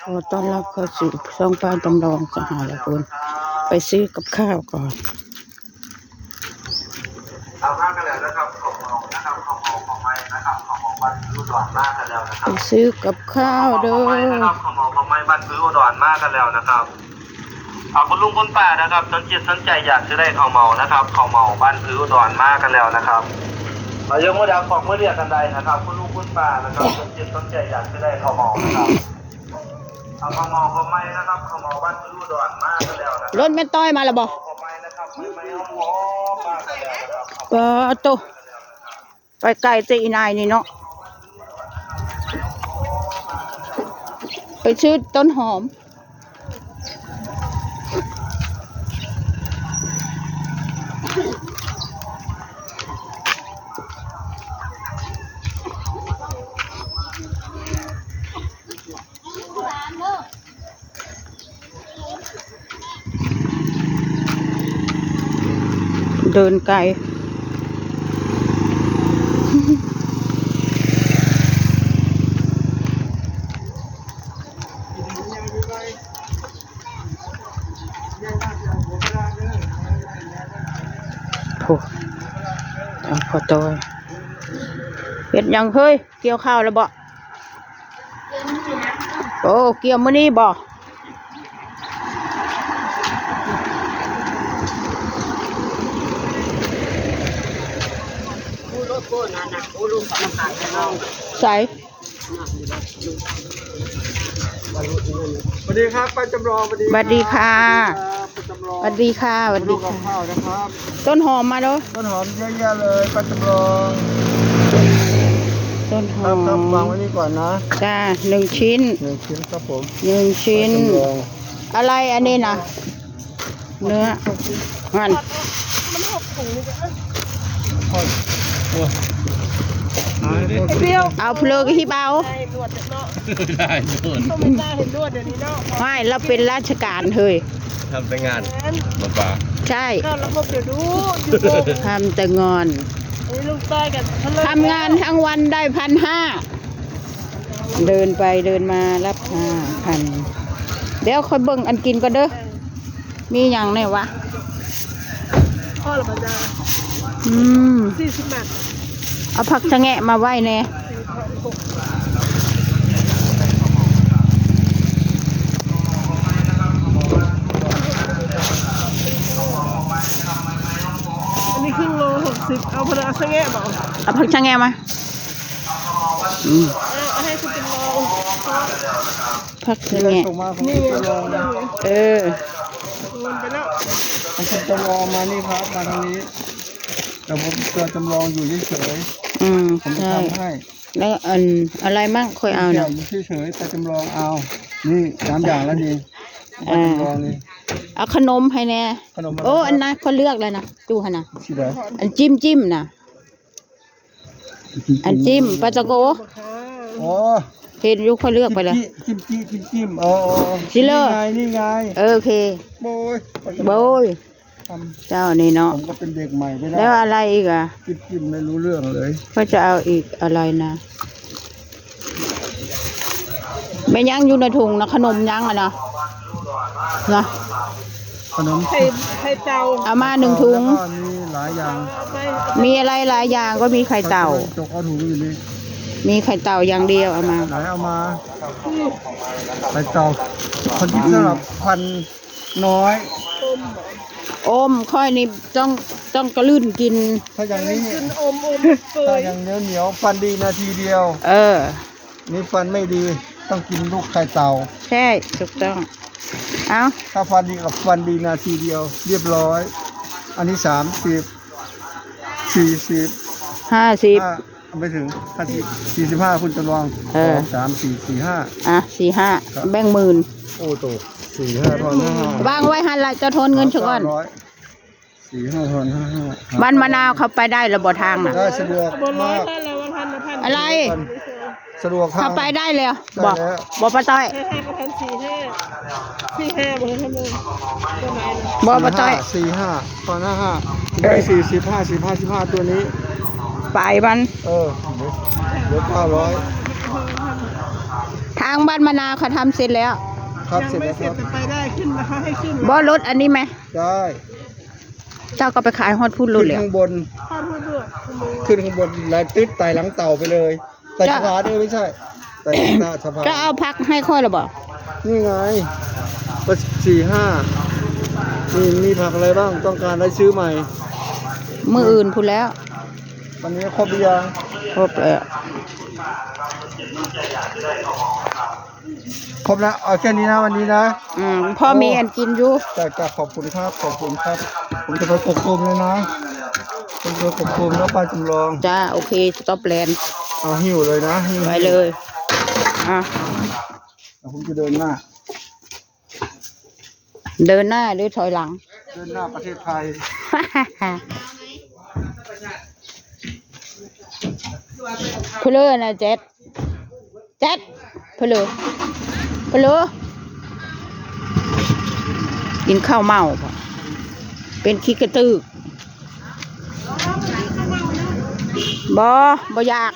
ขอต้อนรับเข้าสู่ช่องป้าจำลองสหายคุณไปซื้อกับข้าวก่อนเอาข้าวกันแล้วนะครับของเรานะครับของไม้นะครับของบ้านพื้นอุดรมากกันแล้วนะครับไปซื้อกับข้าวเด้อนะครับของไม้บ้านพื้นอุดรมากกันแล้วนะครับเอาคุณลุงคุณป้านะครับสนจิตสนใจอยากจะได้ข้าวเมานะครับข้าวเมาบ้านพื้นอุดรมากกันแล้วนะครับเรายังไม่ได้ของเมื่อเรียกกันใดนะครับคุณลุงคุณป้านะครับสนจิตสนใจอยากจะได้ข้าวเมานะครับเอาข้าวเมาของไม้นะครับข้าวเมาบ้านพื้นอุดรมากกันแล้วนะรถแม่ต้อยมาแล้วบอกโตไปไกลตีนายนี่เนาะไปซื้อต้นหอมเดินไกลโถ่พอตัวเห็ดยังเฮ้ยเกี่ยวข้าวแล้วบ่โอ้เกี่ยวมื้อนี้บ่ใส่สวัสดีครับป้าจำลองสวัสดีค่ะสวัสดีค่ะสวัสดีค่ะต้นหอมมาเด้อต้นหอมเยอะแยะเลยป้าจำลอง ต้นหอมครับวางไว้นี่ก่อนนะจ้า1 ชิ้นครับผม1 ชิ้นอะไรอันนี้นะเนื้อมันเอาเพลิงที่เบาได้นวดต้องเป็นหน้าเห็นนวดเดี๋ยวนี้เนาะไม่เราเป็นราชการเฮ้ยทำแต่งานมาป่าใช่ก็ระบบเดี๋ยวดูอยู่โบทำแต่งอนลุงต้อยกันทำงานทั้งวันได้1,500เดินไปเดินมารับ5,000เดี๋ยวค่อยเบิ่งอันกินก็เด้อมีอย่างไหนวะพ่อหรือเปล่าจ๊ะ40 บาทเอาผักชะแงะมาไว้แน่อันนี้ครึ่งโล60เอาพลังชะแงะบอกเอาผักชะแงะมาเอาให้คุณเป็นโลผักชะแงะนี่วนไปแล้วคุณจำลองมานี่ครับมาทางนี้แต่ผมตัวจำลองอยู่เฉยผมจะทำให้แล้วอะไรมั่งค่อยเอาเนาะอยู่เฉยๆแต่จำลองเอานี่3 อย่างแล้วดีจำลองนี่เอาขนมให้แน่โอ้อันนั้นเขาเลือกเลยนะดูฮะนะอันจิ้มนะอันจิ้มปลาตะโกอ๋อเห็นยุคเขาเลือกไปเลยจิ้มอ๋อชิเลอร์นี่ไงโอเคโบยเจ้านี่เนาะผมก็เป็นเด็กใหม่ไม่ได้แล้วอะไรอีกอ่ะจิ้มไม่รู้เรื่องเลยก็จะเอาอีกอะไรนะไม่ยั้งอยู่ในถุงนะขนมยั้งอ่ะนะขนมไข่เต่าเอามา1 ถุงมีหลายอย่างมีอะไรหลายอย่างก็มีไข่เต่าจกเอาถุงอยู่นี่มีไข่เต่าอย่างเดียวเอามาไหนเอามาไข่เต่าคนที่สำหรับพันน้อยค่อยนี่ต้องกระลื่นกินถ้าอย่างนี้ถ้าอย่างเหนียวฟันดีนาทีเดียวนี่ฟันไม่ดีต้องกินลูกไข่เต่าใช่ถูกต้องเอาถ้าฟันดีกับฟันดีนาทีเดียวเรียบร้อยอันนี้30 40 50ไม่ถึง45คุณจำลอง3 4 4 545แบ่งหมื่นโอ้โต4 5 ทอน5วางไว้หันละจะทนเงินเฉก่อน4 5 ทอน5บ้านมะนาวเขาไปได้ระบบทางน่ะได้สะดวกมากอะไรสะดวกเขาไปได้เลยบอกป้าต้อยบอกป้าต้อย45 ทอน5ได้40 55ตัวนี้ไปมันเดี๋ยว900 ทางบ้านมะนาวเขาทำเสร็จแล้ว ครับ ยัง เสร็จ ไม่ แล้ว เส ค ร็จ รับ แต่ไปได้ขึ้นนะคะให้ขึ้น บ่รถอันนี้ไหม ได้ เจ้าก็ไปขายฮอดพูดร ขึ้ ถ น เลย ข้างบน พ่อพูดด้วยคุณลุง ขึ้นข้างบนลายติดไต่หลังเต่าไปเลยไต่สะพานด้วยไม่ใช่ไต่หน้าสะพาน จะเอาพักให้ค่อยหรือเปล่า นี่ไงก็4-5มีผักอะไรบ้างต้องการอะไรซื้อใหม่ มืออื่นพูดแล้ว วันนี้ครบหรือยัง ครบแล้ว ครบแล้วเอาแค่นี้นะวันนี้นะ พ่อมีอันกินอยู่ จะขอบคุณครับขอบคุณครับ ผมจะไปปกคลุมเลยนะผมจะไปปกคลุมแล้วป้าจำลอง จ้าโอเคสต็อปแลนด์ เอาหิ้วเลยนะหิ้ว ไปเลยอ่ะ ผมจะเดินหน้า เดินหน้าหรือถอยหลัง เดินหน้าประเทศไทย เพลือนะเจ็ดเพลือกินข้าวเมาป่ะเป็นขี้กระตือกบ่อยาก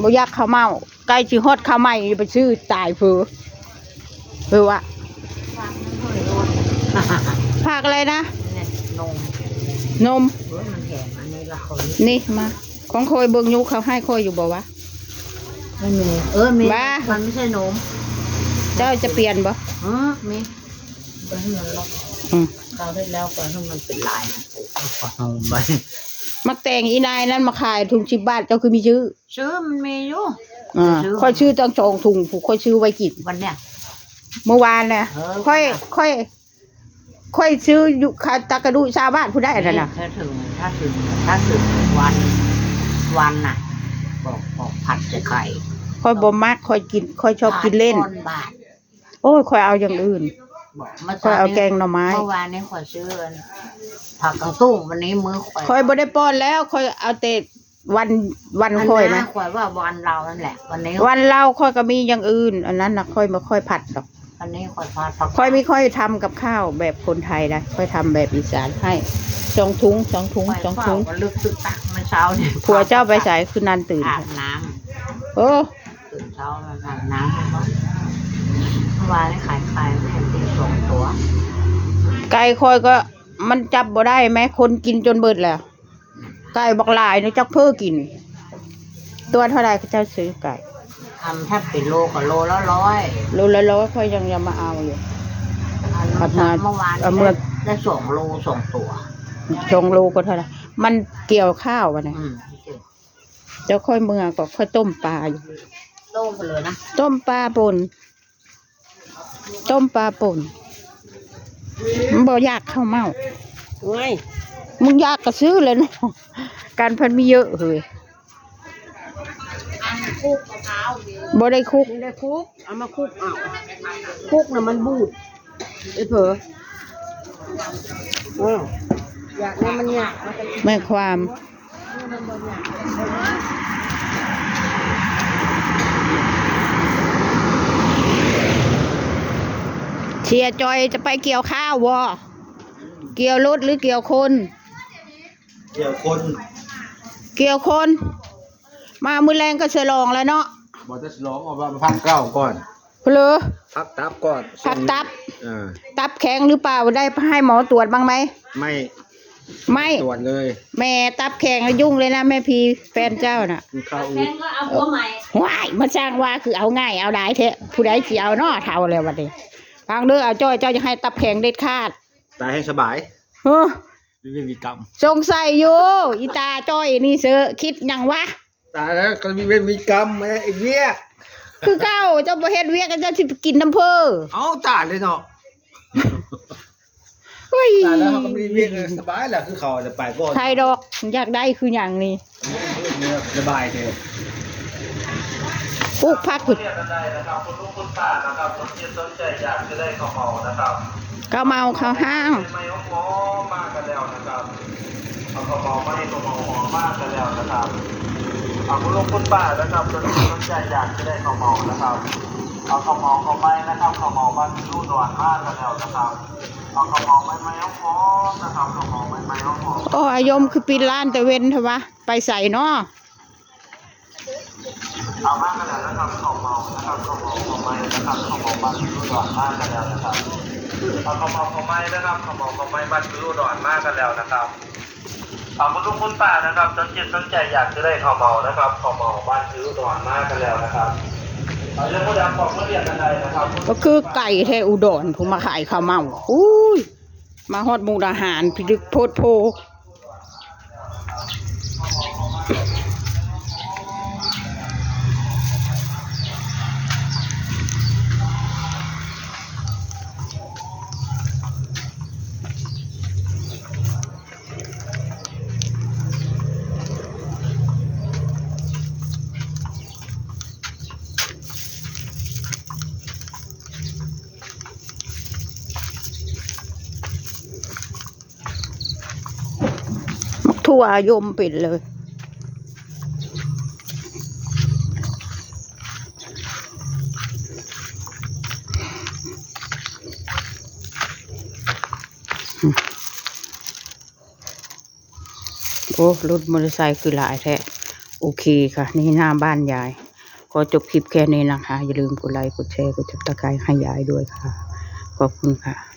บ่อยากข้าวเมาใกล้สิฮอดข้าวใหม่ไปซื้อตายเพื่อวะผักอะไรนะนมนี่มาของคอยเบิ่งยุเขาให้คอยอยู่บ่วะ ไม่มีมี บ้า มันไม่ใช่นม เจ้าจะเปลี่ยนบ่ มีไปให้มันล็อก อืม คราวที่แล้วไปให้มันเป็นลายเอาไป มักแต่งอีนายนั้นมาขายถุง10 บาทเจ้าคือมีชื่อ ซื้อมันมีอยู่ ค่อยชื่อต้องจองถุงผูกค่อยชื่อไว้กิน วันเนี้ย เมื่อวานน่ะ เออ ค่อยซื้ออยู่คาตากระดูชาวบ้านผู้ได้นั่นน่ะ ถ้าถึงวันน่ะบอกผัดจะไข่ ค่อยบ่มักค่อยกินค่อยชอบกินเล่น บาทบาท โอ้ยค่อยเอาอย่างอื่น บอกเมื่อ ค่อยเอาแกงหน่อไม้ เมื่อวานนี้ขอยซื้อผักกระตุ้งวันนี้มื้อข่อย ค่อยบ่ได้ป้อนแล้วค่อยเอาแต่วันค่อยนะ ข่อยว่าวันเรานั่นแหละ วันนี้ วันเราค่อยก็มีอย่างอื่น อันนั้นน่ะค่อยบ่ค่อยผัดดอก วันนี้ข่อยผัดผัก ค่อยไม่ค่อยทำกับข้าวแบบคนไทยนะค่อยทำแบบอีสานให้2 ถุง 2 ถุง 2 ถุง มันลึกตึกตักเมื่อเช้าเนี่ย ผัวเจ้าไปใส่คือนานตื่น อาบน้ โอ้ ำตื่นเช้ามาอาบน้ำเมื่อวานนี้ขายไม่เห็นตี2 ตัว ไก่ค่อยก็มันจับบ่ได้ไหมคนกินจนเบิดแล้วไก่บักหลายนี่จักเพ้อกิน ตัวเท่าไรเจ้าซื้อไก่ ทำแทบเป็นโลกับโลละ100 โลละ100ค่อยยังมาเอาอยู่ อันเมื่อวาน เอาเมื่อ ได้2 โล 2 ตัว 2 โลก็เท่าไรมันเกี่ยวข้าววะเนี่ย อืม เจ้าค่อยเมื่อก็ค่อยต้มปลาอยู่ โต้งไปเลยนะ ต้มปลาป่นมันบ่อยากข้าวเมา ไง มึงอยากก็ซื้อเลยเนาะการพันมีเยอะเฮ้ย คุกมะพร้าว บ่ได้คุก ไม่ได้คุกเอามาคุกเอาคุกน่ะมันบูดไอ้เผลออ้าวอยากให้มันอยากมันก็ ไม่ความเชียร์จอยจะไปเกี่ยวข้าววะเกี่ยวรถหรือเกี่ยวคน เกี่ยวคน เกี่ยวคน มามือแรงก็เฉลองแล้วเนาะ บอกจะร้องออกมาพักเก้าก่อน เพลือ พักตับก่อน พักตับ อ่า ตับแข็งหรือเปล่าได้ให้หมอตรวจบ้างไหม ไม่ ไม่ ตรวจเลย แม่ตับแข็งแล้วยุ่งเลยนะแม่พีแฟนเจ้าน่ะ กินข้าว แฟนก็เอาหัวใหม่ ว้ายมาจ้างว่าคือเอาง่ายเอาได้เทะผู้ใดสิเอาเนาะเท่าแล้ววันนี้ฟังเด้อเอาจ้อยเจ้าจะให้ตับแข็งเด็ดขาด ตายให้สบาย เฮ้อ ไม่มีกรรม สงสัยอยู่อีตาจ้อยนี่เสือคิดหยังวะ ตายแล้วก็มีเวรมีกรรมไอ้เนี้ย คือเก้าเจ้าบ่เฮ็ดเวียกเจ้าสิไปกินน้ำเพอ เอาตายเลยเนาะ เฮ้ย ตายแล้วเขาก็มีเวรสบายแหละคือเขาจะไปก่อน ไทยดอกอยากได้คืออย่างนี้ สบายเถอะ ปลูกผักผุด เรียกกันได้นะครับคุณลุงคุณป้านะครับสนใจอยากจะได้ข้าวเหมานะครับ ก็เมาข้าวห้าง ไม่เอาหมอมากกันแล้วนะครับเอาข้าวเหมามาให้ข้าวเหมาหอมมากกันแล้วนะครับเอาคุณลุงคุณป้านะครับสนใจอยากจะได้ข้าวเหมานะครับเอาข้าวเหมาเข้าไปนะครับข้าวเหมาบ้านรู้ดอนมากกันแล้วนะครับเอาข้าวเหมาไม่เอาหอมนะครับข้าวเหมาไม่เอาหอม โอ้อายมคือปิดร้านแต่เว้นเถอะวะไปใส่เนาะ เอามากกันแล้วนะครับข้าวเมานะครับข้าวเมาข้าวไม้นะครับข้าวเมาบ้านซื้ออุดรมากกันแล้วนะครับเอาข้าวเมาข้าวไม้นะครับข้าวเมาข้าวไม้บ้านซื้ออุดรมากกันแล้วนะครับเอาคุณลุงคุณป้านะครับสนจิตสนใจอยากจะได้ข้าวเมานะครับข้าวเมาบ้านซื้ออุดรมากกันแล้วนะครับเอาเรื่องผู้ดำบอกเมื่อเรียกกันใดนะครับ ก็คือไก่แท้อุดรผู้มาขายข้าวเมาอุ้ยมาฮอดมุกดาหารพิลึกโพดโพทั่วยมปิดเลย โอ้รถมอเตอร์ไซค์คือหลายแท้โอเคค่ะ นี่หน้าบ้านยาย ขอจบคลิปแค่นี้นะคะ อย่าลืมกดไลค์ กดแชร์ กดติดตามให้ยายด้วยค่ะ ขอบคุณค่ะ